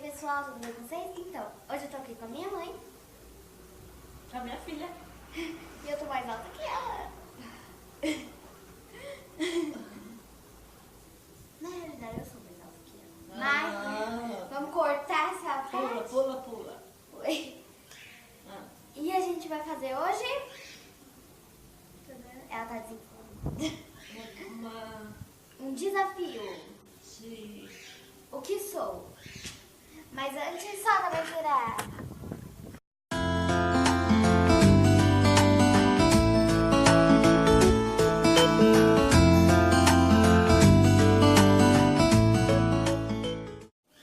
pessoal, tudo bem com vocês? Então, hoje eu tô aqui com a minha mãe. Com a minha filha. E eu tô mais alta que ela. Na realidade, eu sou mais alta que ela. Mas, vamos cortar essa parte. Pula. Oi. E a gente vai fazer hoje... Ela tá desenvolvendo. Um desafio. Sim. O que sou? Mas antes, só na aventura.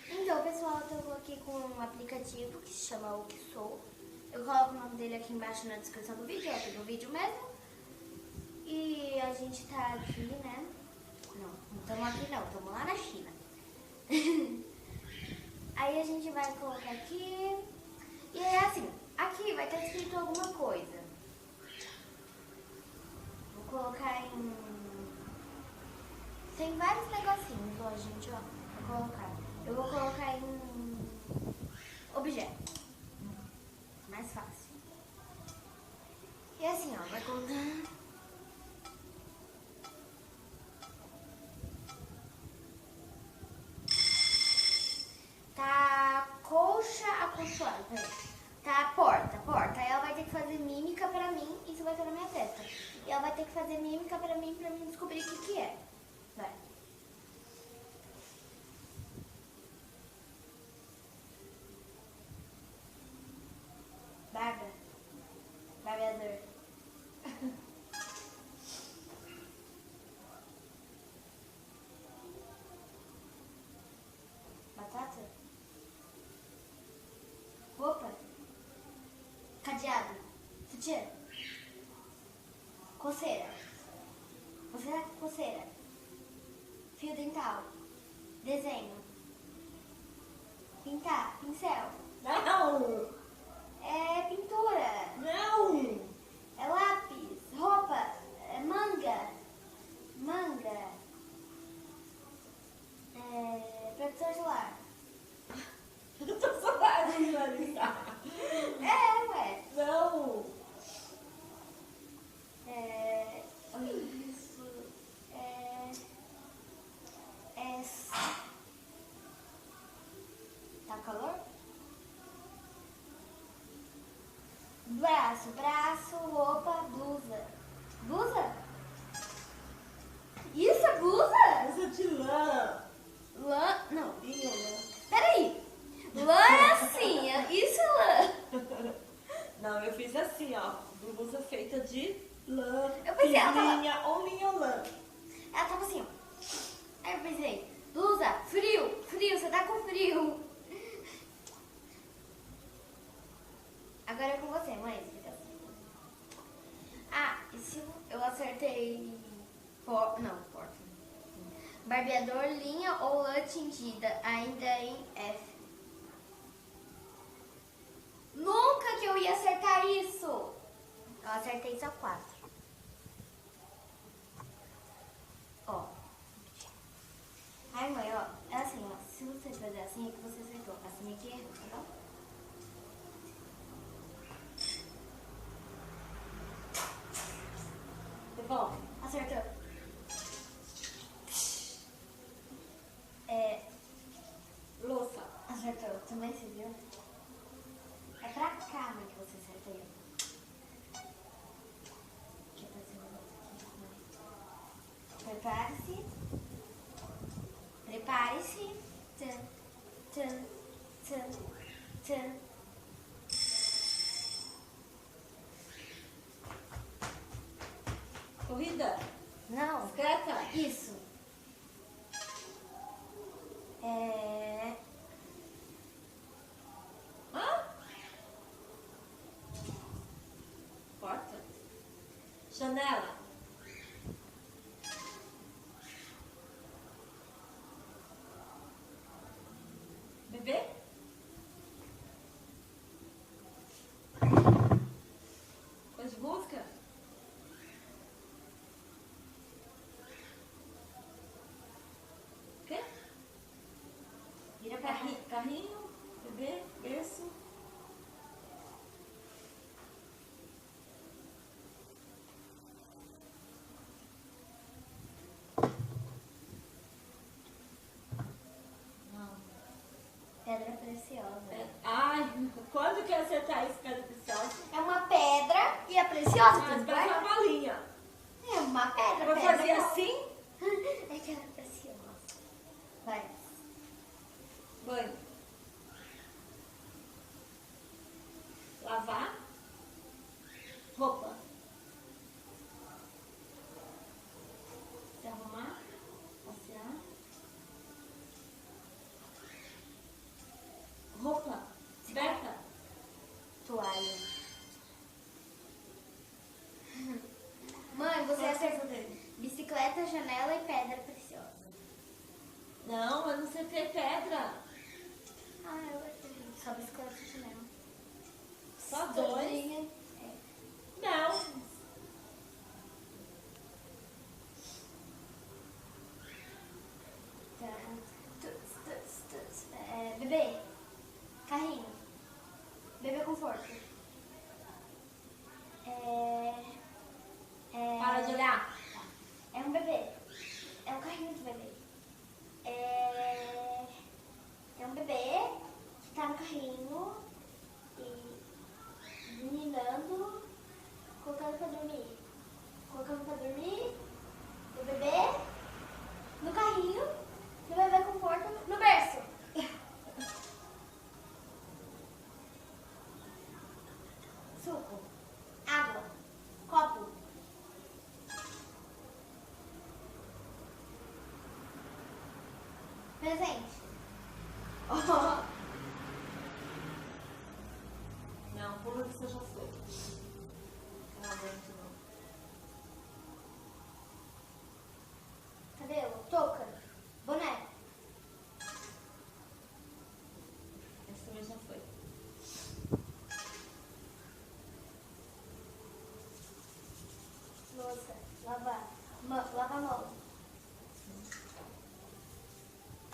Então, pessoal, eu tô aqui com um aplicativo que se chama O Que Sou. Eu coloco o nome dele aqui embaixo na descrição do vídeo, é aqui do vídeo mesmo. E a gente tá aqui, né? Não estamos aqui não, estamos lá na China. Aí a gente vai colocar aqui. E é assim, aqui vai estar escrito alguma coisa. Vou colocar em... Tem vários negocinhos, ó, gente, ó. Vou colocar. Eu vou colocar em objetos. Mais fácil. E assim, ó, vai colocar... Tá colcha acolchoada, peraí. Tá porta. Aí ela vai ter que fazer mímica pra mim, isso vai estar na minha testa. E ela vai ter que fazer mímica pra mim descobrir o que é. Vai. Barbeador. Batata. Roupa. Cadeado. Sutiã. Coceira. Coceira. Fio dental. Desenho. Pintar. Pincel. Não! É pintura. Não! É lápis. Roupa. É manga. É protetor solar. Eu tô só assim, Larissa. É, ué. Não! Isso. Tá calor? Braço, roupa, blusa. Blusa? Isso é blusa? Essa de lã. Lã? Não. Ih, lã. Peraí. Lã é assim, isso é lã. Não, eu fiz assim, ó. Blusa feita de lã. Eu pensei, ela tava... Linha lã. Ela tava assim, ó. Aí eu pensei, blusa, frio, você tá com frio. Agora é com você, mãe, explicação. Ah, e se eu acertei... Porta. Barbeador, linha ou lã tingida, ainda em F. Nunca que eu ia acertar isso! Eu acertei só 4. Ó. Ai, mãe, ó. É assim, ó. Se você fazer assim, é que você acertou. Assim é que errou, tá bom? Devolve. Acertou. Louça. Acertou. Também você viu? É pra cá, mãe, que você acertou. Deixa eu fazer um negócio aqui. Prepare-se. Tchan. Corrida. Não. Bicicleta. Isso. Hã? Porta. Janela. Bebê. Coisa de música. O quê? Vira pra cá. Carrinho. B, berço. Não. Pedra preciosa. Ai, quando que eu acertar isso, pedra preciosa? É uma pedra e é preciosa, Mas tudo vai bem? uma balinha. É uma pedra, Eu vou pedra. fazer assim? É que ela é preciosa. Vai. Banho. Lavar. Roupa. Se arrumar. Passear. Roupa. Coberta. Toalha. Mãe, você acertou bicicleta, janela e pedra preciosa. Não, eu não acertei pedra. Ah, eu acertei. Só bicicleta e janela. Só dois. Sozinha. Não. Bebê. Carrinho. Bebê conforto. Para de olhar. É um bebê. É um carrinho de bebê. É um bebê que tá no carrinho e meninando, colocando pra dormir. Colocando pra dormir o bebê no carrinho, no bebê conforto, no berço. Suco, água, copo. Presente. Não, pula que você já foi. Não aguento não. Cabelo, touca, boné. Esse também já foi. Louça, lavar, lava a mão.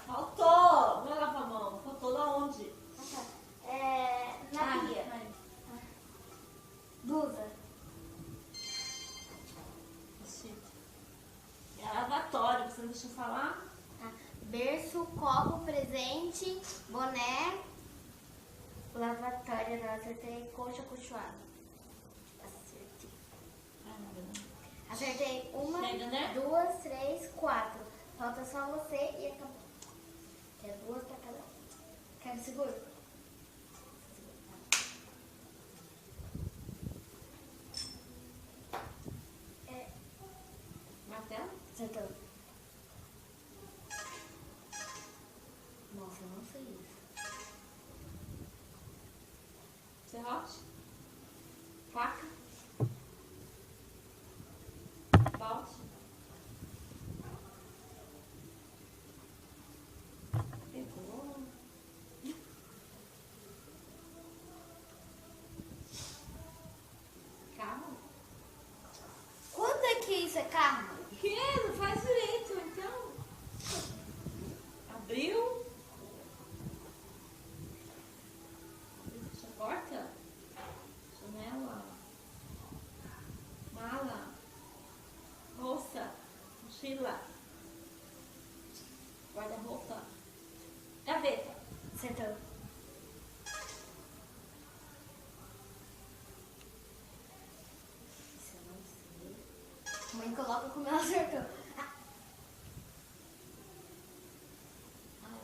Faltou! Não é lavar a mão. Faltou da onde? Na pia. Ai. Blusa. Chique. É lavatório, você não deixa eu falar? Berço, copo, presente, boné, lavatório, não acertei, coxa, cochoada. Acertei. Ai, não deu não. Acertei uma, Chega, né? 2, 3, 4. Falta só você e acabou. É 2 pra cada um. Quer que seguro? Martelo? Acertou. Nossa, eu não sei isso. Serrote? Faca? Balde? Pegou. Carro? Quanto é que isso é carro? O quê? Não faz direito, então. Abriu. Fecha a porta. Janela. Mala. Bolsa. Mochila. Guarda-roupa. Gaveta. Acertou. Isso eu não sei. Mãe coloca como ela acertou.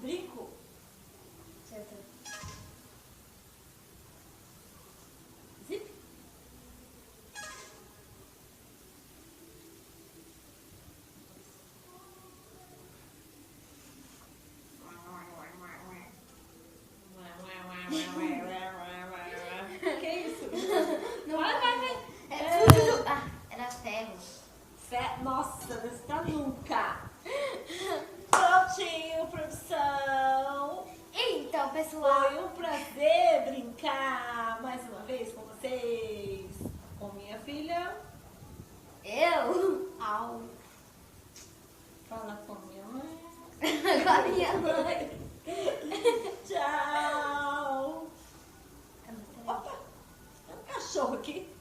Brinco. Acertou. Zip. Que isso? Vai. É tudo. Era ferro. Nossa, desse tá nunca. Prontinho, produção. Então, pessoal. Foi um prazer brincar mais uma vez com vocês. Com minha filha. Eu? Au. Fala com minha mãe. Com a minha mãe. Tchau. aqui?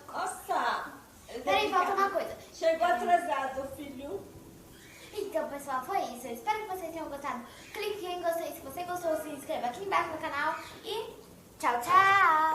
Nossa! Ele Peraí, deve falta ficar- uma coisa. Chegou atrasado, filho. Então, pessoal, foi isso. Eu espero que vocês tenham gostado. Clique em gostei se você gostou, se inscreva aqui embaixo no canal e tchau, tchau!